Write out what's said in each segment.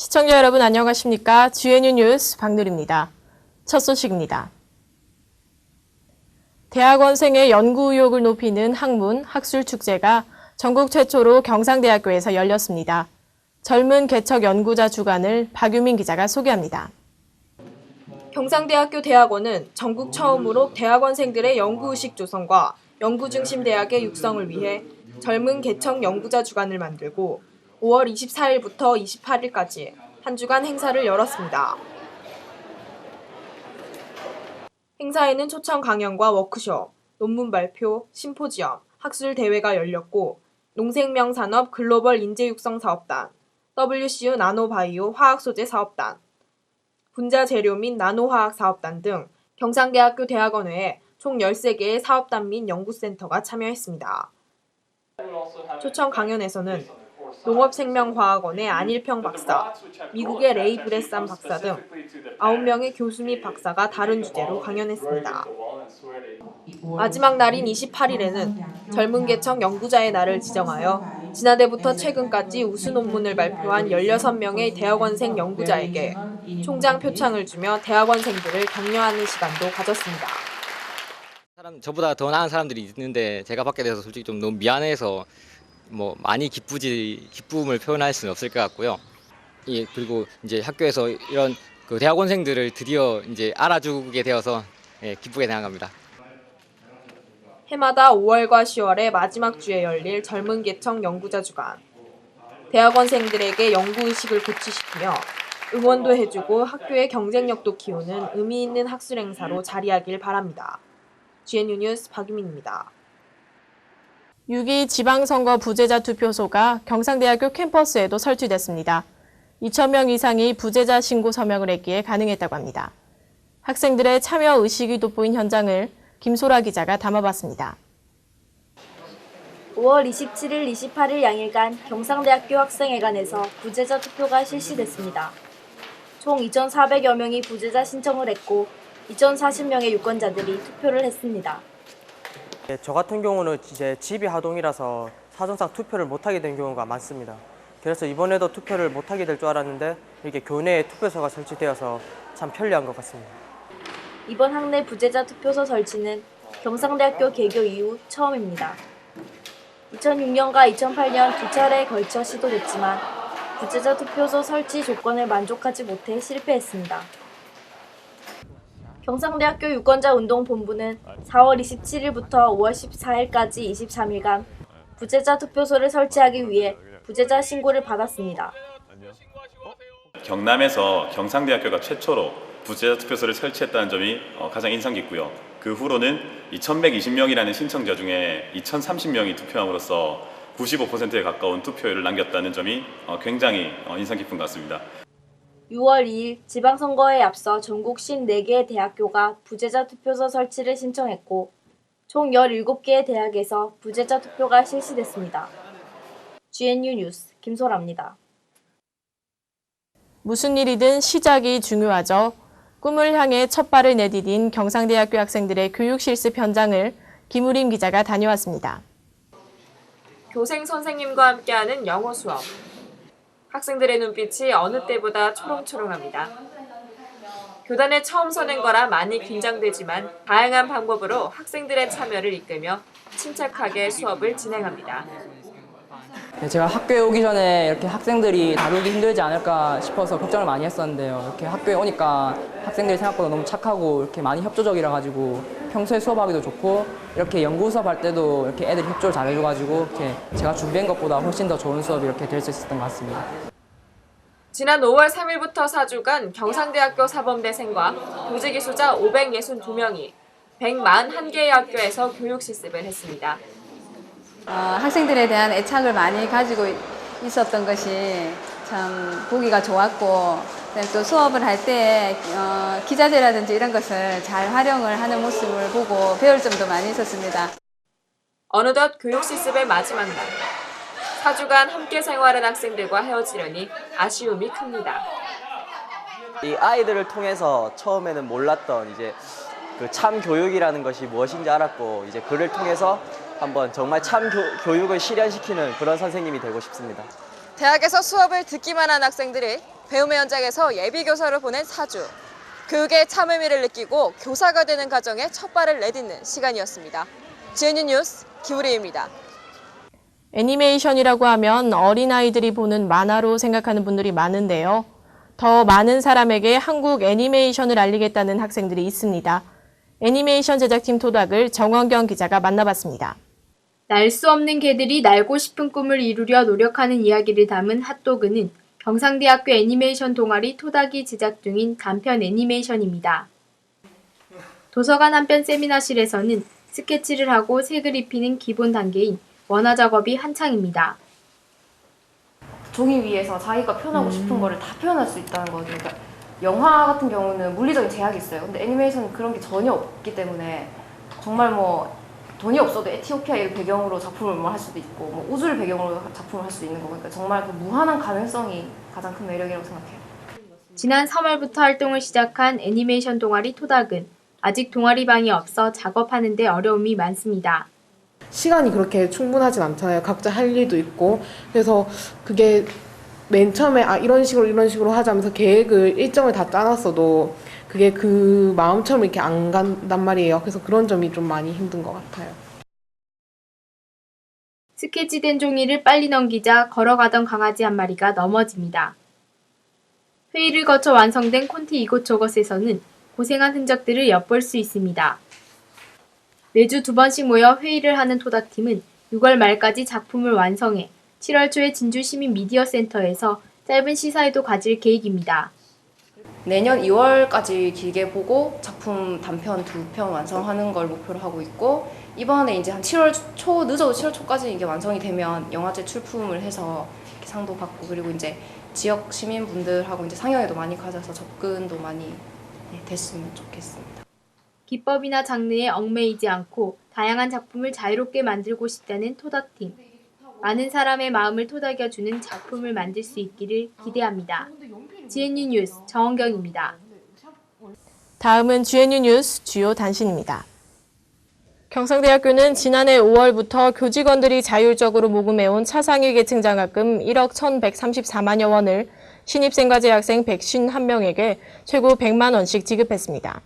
시청자 여러분 안녕하십니까? GNU 뉴스 박누리입니다. 첫 소식입니다. 대학원생의 연구 의욕을 높이는 학문, 학술 축제가 전국 최초로 경상대학교에서 열렸습니다. 젊은 개척 연구자 주간을 박유민 기자가 소개합니다. 경상대학교 대학원은 전국 처음으로 대학원생들의 연구의식 조성과 연구중심 대학의 육성을 위해 젊은 개척 연구자 주간을 만들고 5월 24일부터 28일까지 한 주간 행사를 열었습니다. 행사에는 초청 강연과 워크숍, 논문 발표, 심포지엄, 학술 대회가 열렸고 농생명산업 글로벌 인재육성사업단, WCU 나노바이오 화학소재 사업단, 분자재료 및 나노화학 사업단 등 경상대학교 대학원회에 총 13개의 사업단 및 연구센터가 참여했습니다. 초청 강연에서는 농업생명화학원의 안일평 박사, 미국의 레이 브레삼 박사 등 9명의 교수 및 박사가 다른 주제로 강연했습니다. 마지막 날인 28일에는 젊은 개척 연구자의 날을 지정하여 지난해부터 최근까지 우수 논문을 발표한 16명의 대학원생 연구자에게 총장 표창을 주며 대학원생들을 격려하는 시간도 가졌습니다. 저보다 더 나은 사람들이 있는데 제가 받게 돼서 솔직히 좀 너무 미안해서 많이 기쁨을 표현할 수는 없을 것 같고요. 그리고 이제 학교에서 이런 대학원생들을 드디어 이제 알아주게 되어서 기쁘게 생각합니다. 해마다 5월과 10월의 마지막 주에 열릴 젊은 개척 연구자 주간. 대학원생들에게 연구의식을 고취시키며 응원도 해주고 학교의 경쟁력도 키우는 의미 있는 학술 행사로 자리하길 바랍니다. GNU 뉴스 박유민입니다. 6.2 지방선거 부재자 투표소가 경상대학교 캠퍼스에도 설치됐습니다. 2,000명 이상이 부재자 신고 서명을 했기에 가능했다고 합니다. 학생들의 참여 의식이 돋보인 현장을 김소라 기자가 담아봤습니다. 5월 27일, 28일 양일간 경상대학교 학생회관에서 부재자 투표가 실시됐습니다. 총 2,400여 명이 부재자 신청을 했고 2,040명의 유권자들이 투표를 했습니다. 저 같은 경우는 이제 집이 하동이라서 사정상 투표를 못하게 된 경우가 많습니다. 그래서 이번에도 투표를 못하게 될 줄 알았는데 이렇게 교내에 투표소가 설치되어서 참 편리한 것 같습니다. 이번 학내 부재자 투표소 설치는 경상대학교 개교 이후 처음입니다. 2006년과 2008년 두 차례에 걸쳐 시도됐지만 부재자 투표소 설치 조건을 만족하지 못해 실패했습니다. 경상대학교 유권자운동본부는 4월 27일부터 5월 14일까지 23일간 부재자 투표소를 설치하기 위해 부재자 신고를 받았습니다. 경남에서 경상대학교가 최초로 부재자 투표소를 설치했다는 점이 가장 인상 깊고요. 그 후로는 2,120명이라는 신청자 중에 2,030명이 투표함으로써 95%에 가까운 투표율을 남겼다는 점이 굉장히 인상 깊은 것 같습니다. 6월 2일 지방선거에 앞서 전국 54개의 대학교가 부재자 투표소 설치를 신청했고 총 17개의 대학에서 부재자 투표가 실시됐습니다. GNU 뉴스 김소라입니다. 무슨 일이든 시작이 중요하죠. 꿈을 향해 첫 발을 내디딘 경상대학교 학생들의 교육 실습 현장을 김우림 기자가 다녀왔습니다. 교생 선생님과 함께하는 영어 수업. 학생들의 눈빛이 어느 때보다 초롱초롱합니다. 교단에 처음 서는 거라 많이 긴장되지만 다양한 방법으로 학생들의 참여를 이끌며 침착하게 수업을 진행합니다. 제가 학교에 오기 전에 이렇게 학생들이 다루기 힘들지 않을까 싶어서 걱정을 많이 했었는데요. 이렇게 학교에 오니까 학생들이 생각보다 너무 착하고 이렇게 많이 협조적이라 가지고 평소에 수업하기도 좋고 이렇게 연구 수업할 때도 이렇게 애들이 협조를 잘해줘가지고 이렇게 제가 준비한 것보다 훨씬 더 좋은 수업이 이렇게 될 수 있었던 것 같습니다. 지난 5월 3일부터 4주간 경상대학교 사범대생과 교직이수자 562명이 141개의 학교에서 교육 실습을 했습니다. 학생들에 대한 애착을 많이 가지고 있었던 것이 참 보기가 좋았고 또 수업을 할 때 기자재라든지 이런 것을 잘 활용을 하는 모습을 보고 배울 점도 많이 있었습니다. 어느덧 교육 실습의 마지막 날. 4주간 함께 생활한 학생들과 헤어지려니 아쉬움이 큽니다. 이 아이들을 통해서 처음에는 몰랐던 이제 그 참 교육이라는 것이 무엇인지 알았고 이제 그를 통해서 한번 정말 참 교육을 실현시키는 그런 선생님이 되고 싶습니다. 대학에서 수업을 듣기만 한 학생들이 배움의 현장에서 예비교사로 보낸 4주. 교육의 참 의미를 느끼고 교사가 되는 과정에 첫 발을 내딛는 시간이었습니다. GNU 뉴스 김우리입니다. 애니메이션이라고 하면 어린아이들이 보는 만화로 생각하는 분들이 많은데요. 더 많은 사람에게 한국 애니메이션을 알리겠다는 학생들이 있습니다. 애니메이션 제작팀 토닥을 정원경 기자가 만나봤습니다. 날 수 없는 개들이 날고 싶은 꿈을 이루려 노력하는 이야기를 담은 핫도그는 경상대학교 애니메이션 동아리 토닥이 제작 중인 단편 애니메이션입니다. 도서관 한편 세미나실에서는 스케치를 하고 색을 입히는 기본 단계인 원화 작업이 한창입니다. 종이 위에서 자기가 표현하고 싶은 거를 다 표현할 수 있다는 거죠. 그러니까 영화 같은 경우는 물리적인 제약이 있어요. 근데 애니메이션은 그런 게 전혀 없기 때문에 정말 뭐 돈이 없어도 에티오피아를 배경으로 작품을 할 수도 있고 뭐 우주를 배경으로 작품을 할 수도 있는 거고 그러니까 정말 그 무한한 가능성이 가장 큰 매력이라고 생각해요. 지난 3월부터 활동을 시작한 애니메이션 동아리 토닥은 아직 동아리방이 없어 작업하는 데 어려움이 많습니다. 시간이 그렇게 충분하진 않잖아요. 각자 할 일도 있고. 그래서 그게 맨 처음에 이런 식으로 하자면서 계획을 일정을 다 짜놨어도 그게 그 마음처럼 이렇게 안 간단 말이에요. 그래서 그런 점이 좀 많이 힘든 것 같아요. 스케치된 종이를 빨리 넘기자 걸어가던 강아지 한 마리가 넘어집니다. 회의를 거쳐 완성된 콘티 이곳 저것에서는 고생한 흔적들을 엿볼 수 있습니다. 매주 2번씩 모여 회의를 하는 토닥팀은 6월 말까지 작품을 완성해 7월 초에 진주시민미디어센터에서 짧은 시사회도 가질 계획입니다. 내년 2월까지 길게 보고 작품 단편 2편 완성하는 걸 목표로 하고 있고 이번에 이제 한 7월 초 늦어도 7월 초까지 이게 완성이 되면 영화제 출품을 해서 이렇게 상도 받고 그리고 이제 지역 시민분들하고 이제 상영회도 많이 가져서 접근도 많이 됐으면 좋겠습니다. 기법이나 장르에 얽매이지 않고 다양한 작품을 자유롭게 만들고 싶다는 토닥팀. 많은 사람의 마음을 토닥여주는 작품을 만들 수 있기를 기대합니다. GNU 뉴스 정원경입니다. 다음은 GNU 뉴스 주요 단신입니다. 경상대학교는 지난해 5월부터 교직원들이 자율적으로 모금해온 차상위 계층 장학금 1억 1,134만여 원을 신입생과 재학생 151명에게 최고 100만 원씩 지급했습니다.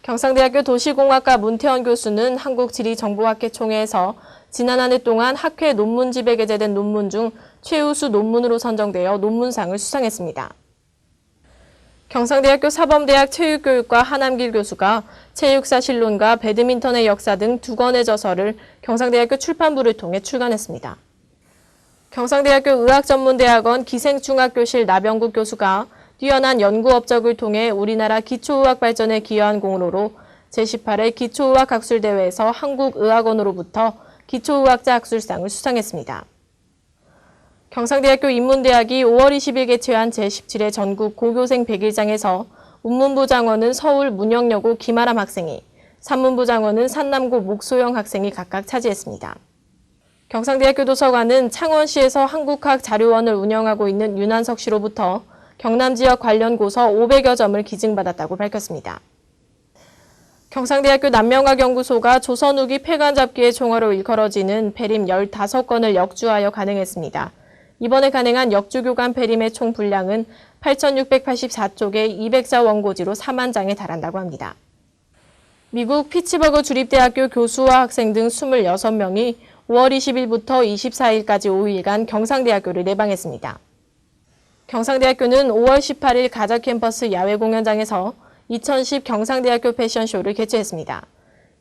경상대학교 도시공학과 문태원 교수는 한국지리정보학회총회에서 지난 한 해 동안 학회 논문집에 게재된 논문 중 최우수 논문으로 선정되어 논문상을 수상했습니다. 경상대학교 사범대학 체육교육과 하남길 교수가 체육사실론과 배드민턴의 역사 등 2권의 저서를 경상대학교 출판부를 통해 출간했습니다. 경상대학교 의학전문대학원 기생중학교실 나병국 교수가 뛰어난 연구 업적을 통해 우리나라 기초의학 발전에 기여한 공로로 제18회 기초의학 학술대회에서 한국의학원으로부터 기초의학자 학술상을 수상했습니다. 경상대학교 인문대학이 5월 20일 개최한 제17회 전국 고교생 100일장에서 운문부 장원은 서울 문영여고 김아람 학생이, 산문부 장원은 산남고 목소영 학생이 각각 차지했습니다. 경상대학교 도서관은 창원시에서 한국학 자료원을 운영하고 있는 윤한석 씨로부터 경남 지역 관련 고서 500여 점을 기증받았다고 밝혔습니다. 경상대학교 남명학연구소가 조선 후기 폐관 잡기의 총어로 일컬어지는 페림 15건을 역주하여 간행했습니다. 이번에 간행한 역주교관 페림의 총 분량은 8,684쪽에 200자 원고지로 4만 장에 달한다고 합니다. 미국 피츠버그 주립대학교 교수와 학생 등 26명이 5월 20일부터 24일까지 5일간 경상대학교를 내방했습니다. 경상대학교는 5월 18일 가자 캠퍼스 야외 공연장에서 2010 경상대학교 패션쇼를 개최했습니다.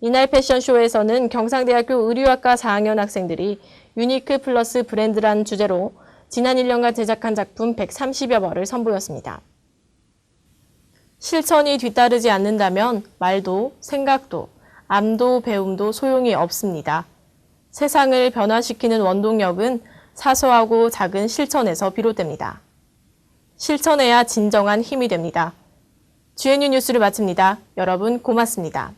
이날 패션쇼에서는 경상대학교 의류학과 4학년 학생들이 유니크 플러스 브랜드라는 주제로 지난 1년간 제작한 작품 130여 벌을 선보였습니다. 실천이 뒤따르지 않는다면 말도, 생각도, 암도, 배움도 소용이 없습니다. 세상을 변화시키는 원동력은 사소하고 작은 실천에서 비롯됩니다. 실천해야 진정한 힘이 됩니다. GNU 뉴스를 마칩니다. 여러분 고맙습니다.